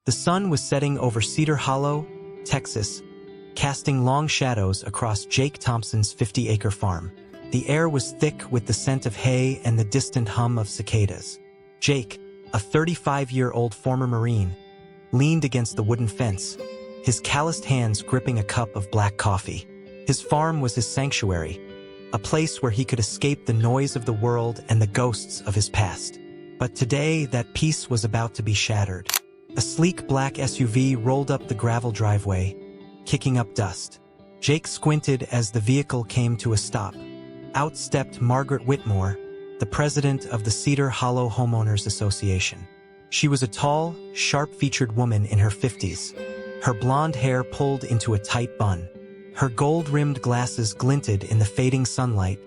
The sun was setting over Cedar Hollow, Texas, casting long shadows across Jake Thompson's 50-acre farm. The air was thick with the scent of hay and the distant hum of cicadas. Jake, a 35-year-old former Marine, leaned against the wooden fence, his calloused hands gripping a cup of black coffee. His farm was his sanctuary, a place where he could escape the noise of the world and the ghosts of his past. But today, that peace was about to be shattered. A sleek black SUV rolled up the gravel driveway, kicking up dust. Jake squinted as the vehicle came to a stop. Out stepped Margaret Whitmore, the president of the Cedar Hollow Homeowners Association. She was a tall, sharp-featured woman in her 50s, her blonde hair pulled into a tight bun. Her gold-rimmed glasses glinted in the fading sunlight,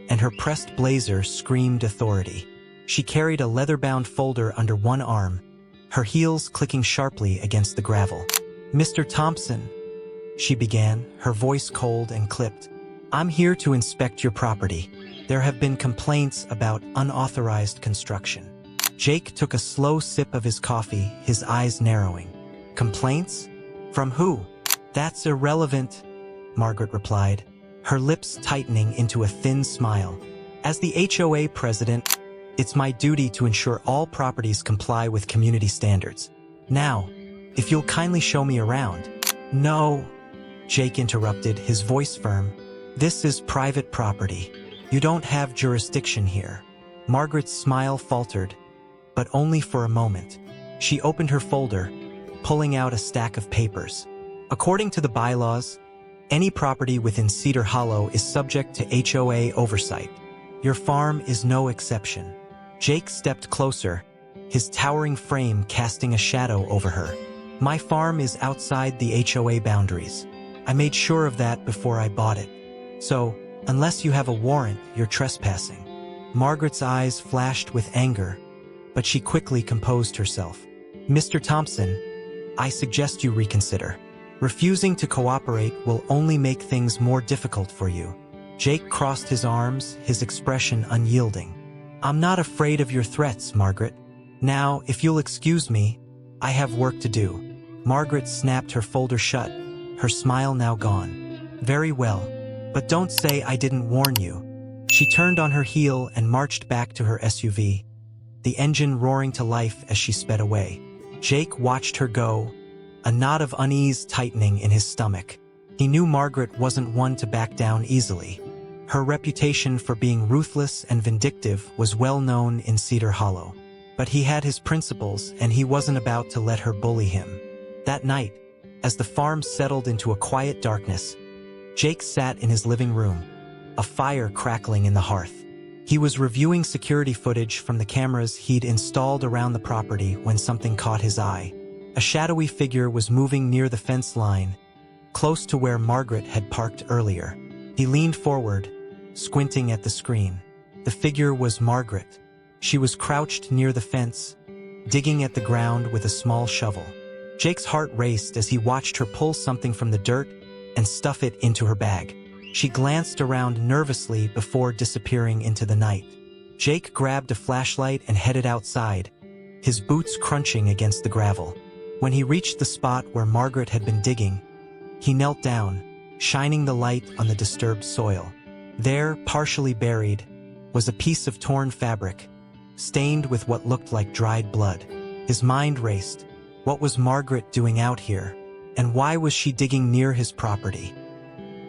and her pressed blazer screamed authority. She carried a leather-bound folder under one arm, her heels clicking sharply against the gravel. "Mr. Thompson," she began, her voice cold and clipped, "I'm here to inspect your property. There have been complaints about unauthorized construction." Jake took a slow sip of his coffee, his eyes narrowing. "Complaints? From who?" "That's irrelevant," Margaret replied, her lips tightening into a thin smile. "As the HOA president, it's my duty to ensure all properties comply with community standards. Now, if you'll kindly show me around." "No," Jake interrupted, his voice firm. "This is private property. You don't have jurisdiction here." Margaret's smile faltered, but only for a moment. She opened her folder, pulling out a stack of papers. "According to the bylaws, any property within Cedar Hollow is subject to HOA oversight. Your farm is no exception." Jake stepped closer, his towering frame casting a shadow over her. "My farm is outside the HOA boundaries. I made sure of that before I bought it. So, unless you have a warrant, you're trespassing." Margaret's eyes flashed with anger, but she quickly composed herself. "Mr. Thompson, I suggest you reconsider. Refusing to cooperate will only make things more difficult for you." Jake crossed his arms, his expression unyielding. "I'm not afraid of your threats, Margaret. Now, if you'll excuse me, I have work to do." Margaret snapped her folder shut, her smile now gone. "Very well, but don't say I didn't warn you." She turned on her heel and marched back to her SUV, the engine roaring to life as she sped away. Jake watched her go, a knot of unease tightening in his stomach. He knew Margaret wasn't one to back down easily. Her reputation for being ruthless and vindictive was well known in Cedar Hollow. But he had his principles, and he wasn't about to let her bully him. That night, as the farm settled into a quiet darkness, Jake sat in his living room, a fire crackling in the hearth. He was reviewing security footage from the cameras he'd installed around the property when something caught his eye. A shadowy figure was moving near the fence line, close to where Margaret had parked earlier. He leaned forward, squinting at the screen. The figure was Margaret. She was crouched near the fence, digging at the ground with a small shovel. Jake's heart raced as he watched her pull something from the dirt and stuff it into her bag. She glanced around nervously before disappearing into the night. Jake grabbed a flashlight and headed outside, his boots crunching against the gravel. When he reached the spot where Margaret had been digging, he knelt down, shining the light on the disturbed soil. There, partially buried, was a piece of torn fabric, stained with what looked like dried blood. His mind raced. What was Margaret doing out here? And why was she digging near his property?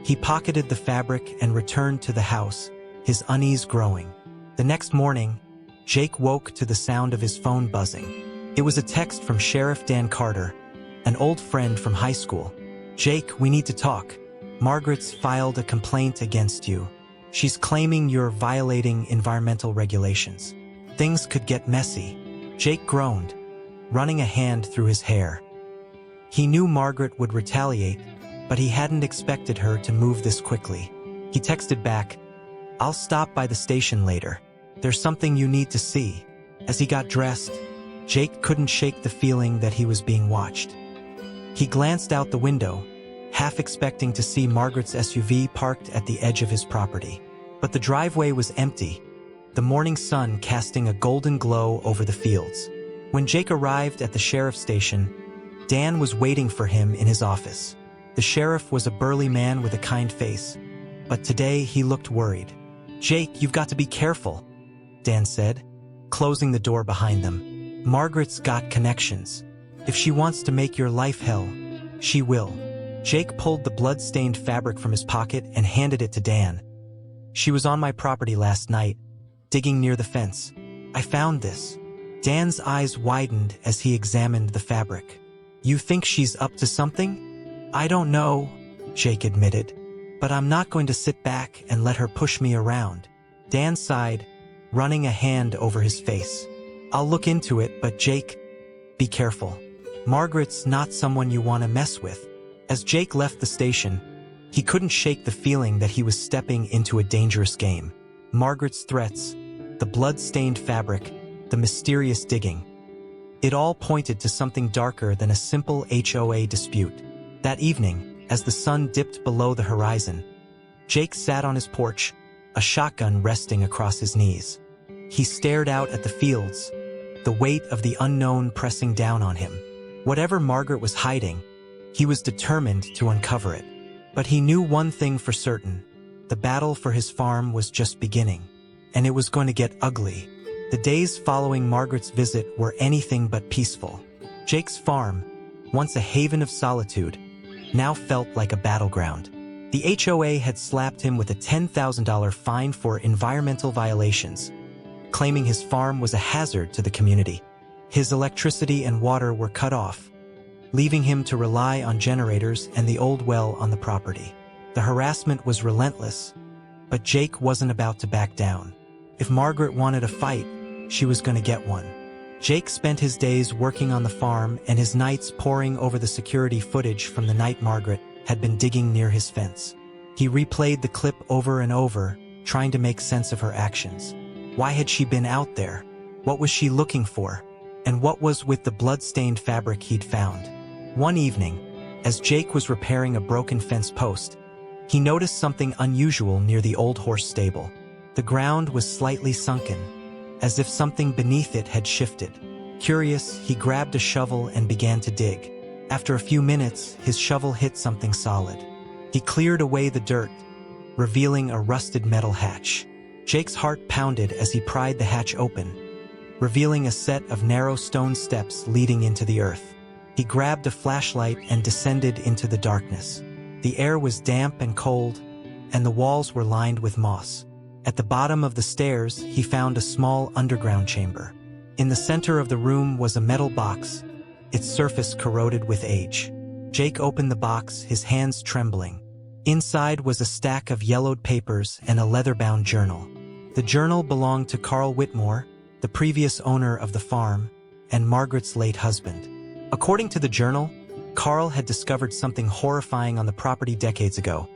He pocketed the fabric and returned to the house, his unease growing. The next morning, Jake woke to the sound of his phone buzzing. It was a text from Sheriff Dan Carter, an old friend from high school. "Jake, we need to talk. Margaret's filed a complaint against you. She's claiming you're violating environmental regulations. Things could get messy." Jake groaned, running a hand through his hair. He knew Margaret would retaliate, but he hadn't expected her to move this quickly. He texted back, "I'll stop by the station later. There's something you need to see." As he got dressed, Jake couldn't shake the feeling that he was being watched. He glanced out the window, half expecting to see Margaret's SUV parked at the edge of his property. But the driveway was empty, the morning sun casting a golden glow over the fields. When Jake arrived at the sheriff's station, Dan was waiting for him in his office. The sheriff was a burly man with a kind face, but today he looked worried. "Jake, you've got to be careful," Dan said, closing the door behind them. "Margaret's got connections. If she wants to make your life hell, she will." Jake pulled the blood-stained fabric from his pocket and handed it to Dan. "She was on my property last night, digging near the fence. I found this." Dan's eyes widened as he examined the fabric. "You think she's up to something?" "I don't know," Jake admitted, "but I'm not going to sit back and let her push me around." Dan sighed, running a hand over his face. "I'll look into it, but Jake, be careful. Margaret's not someone you want to mess with." As Jake left the station, he couldn't shake the feeling that he was stepping into a dangerous game. Margaret's threats, the blood-stained fabric, the mysterious digging. It all pointed to something darker than a simple HOA dispute. That evening, as the sun dipped below the horizon, Jake sat on his porch, a shotgun resting across his knees. He stared out at the fields, the weight of the unknown pressing down on him. Whatever Margaret was hiding, he was determined to uncover it. But he knew one thing for certain: the battle for his farm was just beginning, and it was going to get ugly. The days following Margaret's visit were anything but peaceful. Jake's farm, once a haven of solitude, now felt like a battleground. The HOA had slapped him with a $10,000 fine for environmental violations, claiming his farm was a hazard to the community. His electricity and water were cut off, leaving him to rely on generators and the old well on the property. The harassment was relentless, but Jake wasn't about to back down. If Margaret wanted a fight, she was going to get one. Jake spent his days working on the farm and his nights poring over the security footage from the night Margaret had been digging near his fence. He replayed the clip over and over, trying to make sense of her actions. Why had she been out there? What was she looking for? And what was with the blood-stained fabric he'd found? One evening, as Jake was repairing a broken fence post, he noticed something unusual near the old horse stable. The ground was slightly sunken, as if something beneath it had shifted. Curious, he grabbed a shovel and began to dig. After a few minutes, his shovel hit something solid. He cleared away the dirt, revealing a rusted metal hatch. Jake's heart pounded as he pried the hatch open, revealing a set of narrow stone steps leading into the earth. He grabbed a flashlight and descended into the darkness. The air was damp and cold, and the walls were lined with moss. At the bottom of the stairs, he found a small underground chamber. In the center of the room was a metal box, its surface corroded with age. Jake opened the box, his hands trembling. Inside was a stack of yellowed papers and a leather-bound journal. The journal belonged to Carl Whitmore, the previous owner of the farm, and Margaret's late husband. According to the journal, Carl had discovered something horrifying on the property decades ago: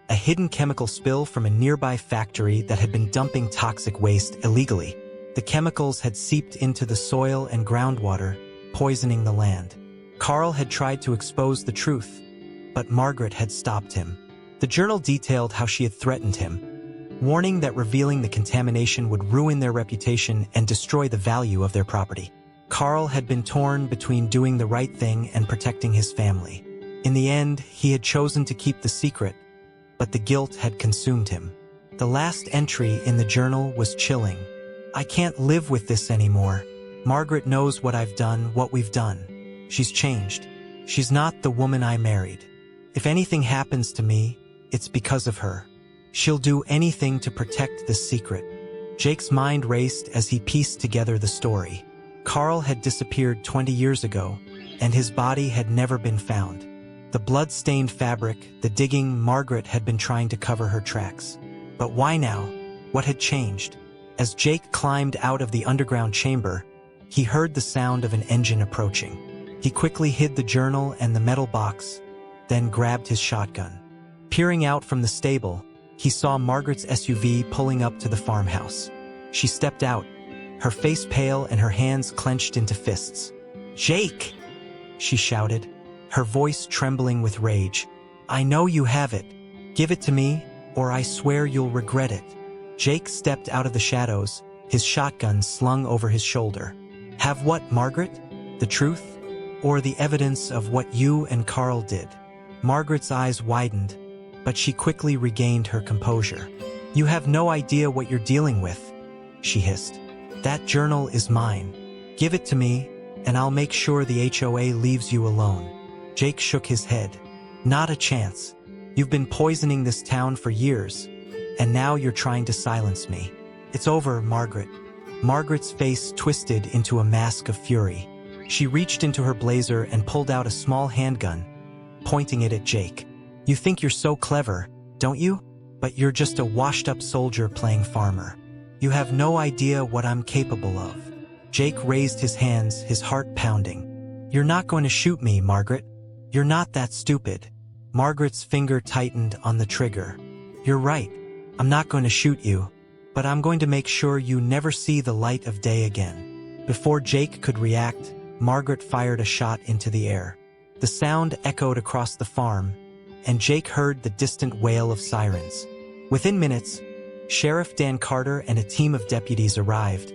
a hidden chemical spill from a nearby factory that had been dumping toxic waste illegally. The chemicals had seeped into the soil and groundwater, poisoning the land. Carl had tried to expose the truth, but Margaret had stopped him. The journal detailed how she had threatened him, warning that revealing the contamination would ruin their reputation and destroy the value of their property. Carl had been torn between doing the right thing and protecting his family. In the end, he had chosen to keep the secret, but the guilt had consumed him. The last entry in the journal was chilling. "I can't live with this anymore. Margaret knows what I've done, what we've done. She's changed. She's not the woman I married. If anything happens to me, it's because of her. She'll do anything to protect this secret." Jake's mind raced as he pieced together the story. Carl had disappeared 20 years ago, and his body had never been found. The blood-stained fabric, the digging, Margaret had been trying to cover her tracks. But why now? What had changed? As Jake climbed out of the underground chamber, he heard the sound of an engine approaching. He quickly hid the journal and the metal box, then grabbed his shotgun. Peering out from the stable, he saw Margaret's SUV pulling up to the farmhouse. She stepped out, her face pale and her hands clenched into fists. "Jake!" she shouted, her voice trembling with rage. "I know you have it. Give it to me, or I swear you'll regret it." Jake stepped out of the shadows, his shotgun slung over his shoulder. "Have what, Margaret? The truth?" or the evidence of what you and Carl did. Margaret's eyes widened, but she quickly regained her composure. You have no idea what you're dealing with, she hissed. That journal is mine. Give it to me, and I'll make sure the HOA leaves you alone. Jake shook his head. Not a chance. You've been poisoning this town for years, and now you're trying to silence me. It's over, Margaret. Margaret's face twisted into a mask of fury. She reached into her blazer and pulled out a small handgun, pointing it at Jake. You think you're so clever, don't you? But you're just a washed-up soldier playing farmer. You have no idea what I'm capable of. Jake raised his hands, his heart pounding. You're not going to shoot me, Margaret. You're not that stupid. Margaret's finger tightened on the trigger. You're right. I'm not going to shoot you, but I'm going to make sure you never see the light of day again. Before Jake could react, Margaret fired a shot into the air. The sound echoed across the farm, and Jake heard the distant wail of sirens. Within minutes, Sheriff Dan Carter and a team of deputies arrived,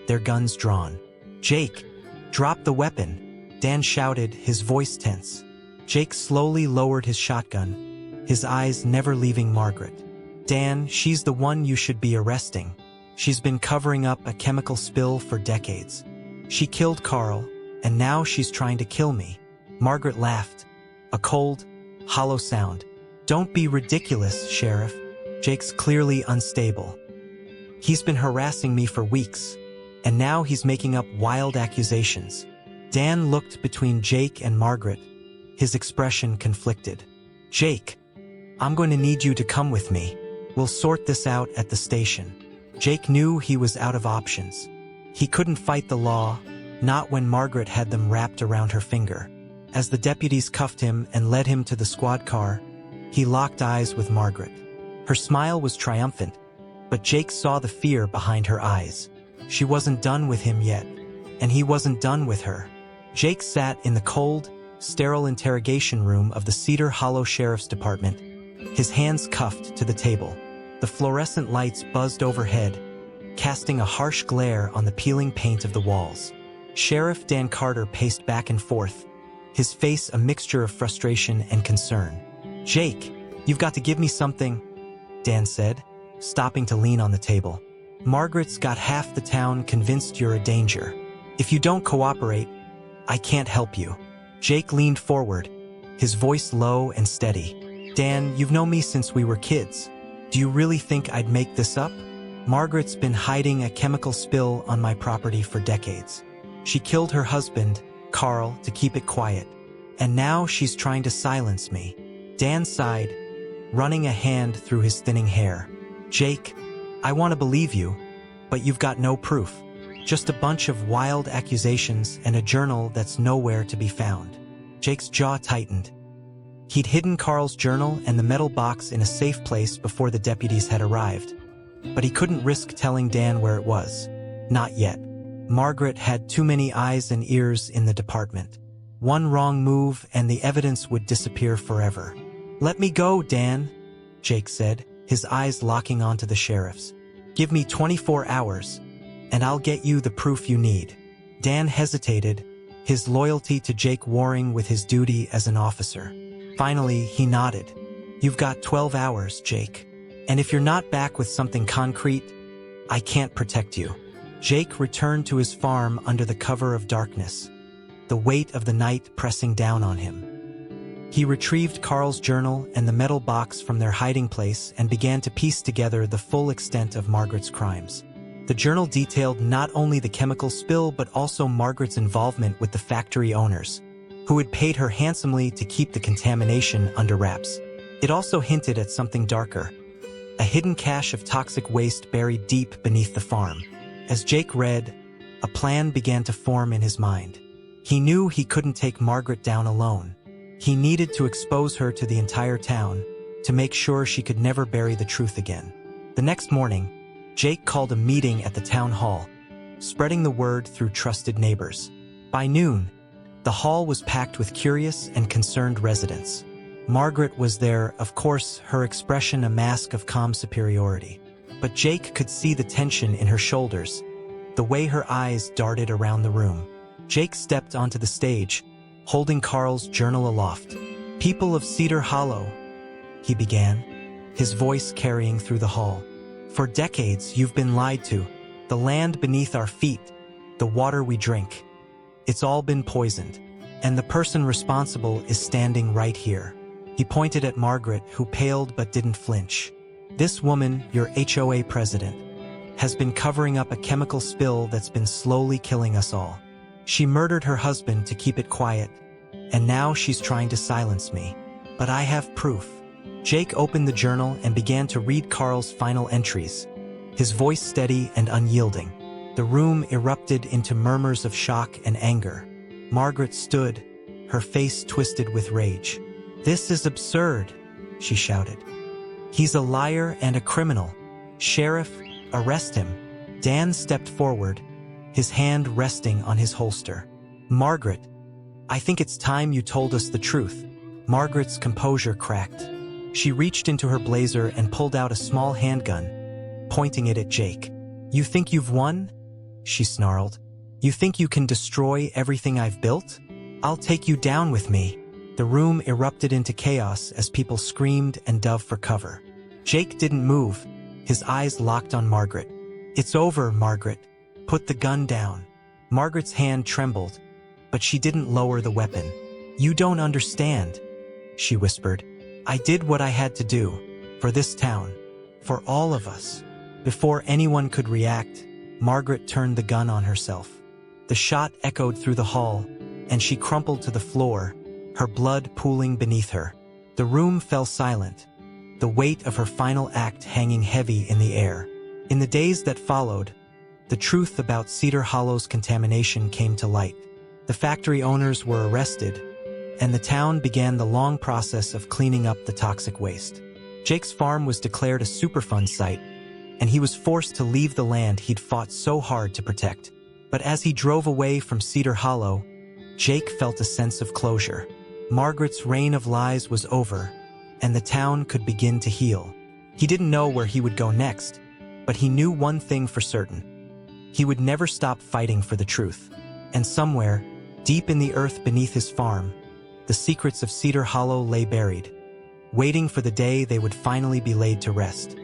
their guns drawn. Jake, drop the weapon, Dan shouted, his voice tense. Jake slowly lowered his shotgun, his eyes never leaving Margaret. Dan, she's the one you should be arresting. She's been covering up a chemical spill for decades. She killed Carl, and now she's trying to kill me. Margaret laughed, a cold, hollow sound. Don't be ridiculous, Sheriff. Jake's clearly unstable. He's been harassing me for weeks, and now he's making up wild accusations. Dan looked between Jake and Margaret, his expression conflicted. Jake, I'm going to need you to come with me. We'll sort this out at the station. Jake knew he was out of options. He couldn't fight the law, not when Margaret had them wrapped around her finger. As the deputies cuffed him and led him to the squad car, he locked eyes with Margaret. Her smile was triumphant, but Jake saw the fear behind her eyes. She wasn't done with him yet, and he wasn't done with her. Jake sat in the cold, sterile interrogation room of the Cedar Hollow Sheriff's Department, his hands cuffed to the table. The fluorescent lights buzzed overhead, casting a harsh glare on the peeling paint of the walls. Sheriff Dan Carter paced back and forth, his face a mixture of frustration and concern. Jake, you've got to give me something, Dan said, stopping to lean on the table. Margaret's got half the town convinced you're a danger. If you don't cooperate, I can't help you. Jake leaned forward, his voice low and steady. Dan, you've known me since we were kids. Do you really think I'd make this up? Margaret's been hiding a chemical spill on my property for decades. She killed her husband, Carl, to keep it quiet. And now she's trying to silence me. Dan sighed, running a hand through his thinning hair. Jake, I want to believe you, but you've got no proof. Just a bunch of wild accusations and a journal that's nowhere to be found. Jake's jaw tightened. He'd hidden Carl's journal and the metal box in a safe place before the deputies had arrived. But he couldn't risk telling Dan where it was. Not yet. Margaret had too many eyes and ears in the department. One wrong move and the evidence would disappear forever. Let me go, Dan, Jake said, his eyes locking onto the sheriff's. Give me 24 hours, and I'll get you the proof you need. Dan hesitated, his loyalty to Jake warring with his duty as an officer. Finally, he nodded. You've got 12 hours, Jake. And if you're not back with something concrete, I can't protect you. Jake returned to his farm under the cover of darkness, the weight of the night pressing down on him. He retrieved Carl's journal and the metal box from their hiding place and began to piece together the full extent of Margaret's crimes. The journal detailed not only the chemical spill but also Margaret's involvement with the factory owners, who had paid her handsomely to keep the contamination under wraps. It also hinted at something darker, a hidden cache of toxic waste buried deep beneath the farm. As Jake read, a plan began to form in his mind. He knew he couldn't take Margaret down alone. He needed to expose her to the entire town to make sure she could never bury the truth again. The next morning, Jake called a meeting at the town hall, spreading the word through trusted neighbors. By noon, the hall was packed with curious and concerned residents. Margaret was there, of course, her expression a mask of calm superiority. But Jake could see the tension in her shoulders, the way her eyes darted around the room. Jake stepped onto the stage, holding Carl's journal aloft. "People of Cedar Hollow," he began, his voice carrying through the hall. "For decades you've been lied to. The land beneath our feet, the water we drink. It's all been poisoned. And the person responsible is standing right here." He pointed at Margaret, who paled but didn't flinch. "This woman, your HOA president, has been covering up a chemical spill that's been slowly killing us all. She murdered her husband to keep it quiet, and now she's trying to silence me. But I have proof." Jake opened the journal and began to read Carl's final entries, his voice steady and unyielding. The room erupted into murmurs of shock and anger. Margaret stood, her face twisted with rage. "This is absurd," she shouted. "He's a liar and a criminal. Sheriff, arrest him." Dan stepped forward, his hand resting on his holster. "Margaret, I think it's time you told us the truth." Margaret's composure cracked. She reached into her blazer and pulled out a small handgun, pointing it at Jake. "You think you've won?" she snarled. "You think you can destroy everything I've built? I'll take you down with me." The room erupted into chaos as people screamed and dove for cover. Jake didn't move, his eyes locked on Margaret. "It's over, Margaret. Put the gun down." Margaret's hand trembled, but she didn't lower the weapon. "You don't understand," she whispered. "I did what I had to do, for this town, for all of us." Before anyone could react, Margaret turned the gun on herself. The shot echoed through the hall, and she crumpled to the floor, her blood pooling beneath her. The room fell silent, the weight of her final act hanging heavy in the air. In the days that followed, the truth about Cedar Hollow's contamination came to light. The factory owners were arrested, and the town began the long process of cleaning up the toxic waste. Jake's farm was declared a Superfund site, and he was forced to leave the land he'd fought so hard to protect. But as he drove away from Cedar Hollow, Jake felt a sense of closure. Margaret's reign of lies was over, and the town could begin to heal. He didn't know where he would go next, but he knew one thing for certain. He would never stop fighting for the truth. And somewhere, deep in the earth beneath his farm, the secrets of Cedar Hollow lay buried, waiting for the day they would finally be laid to rest.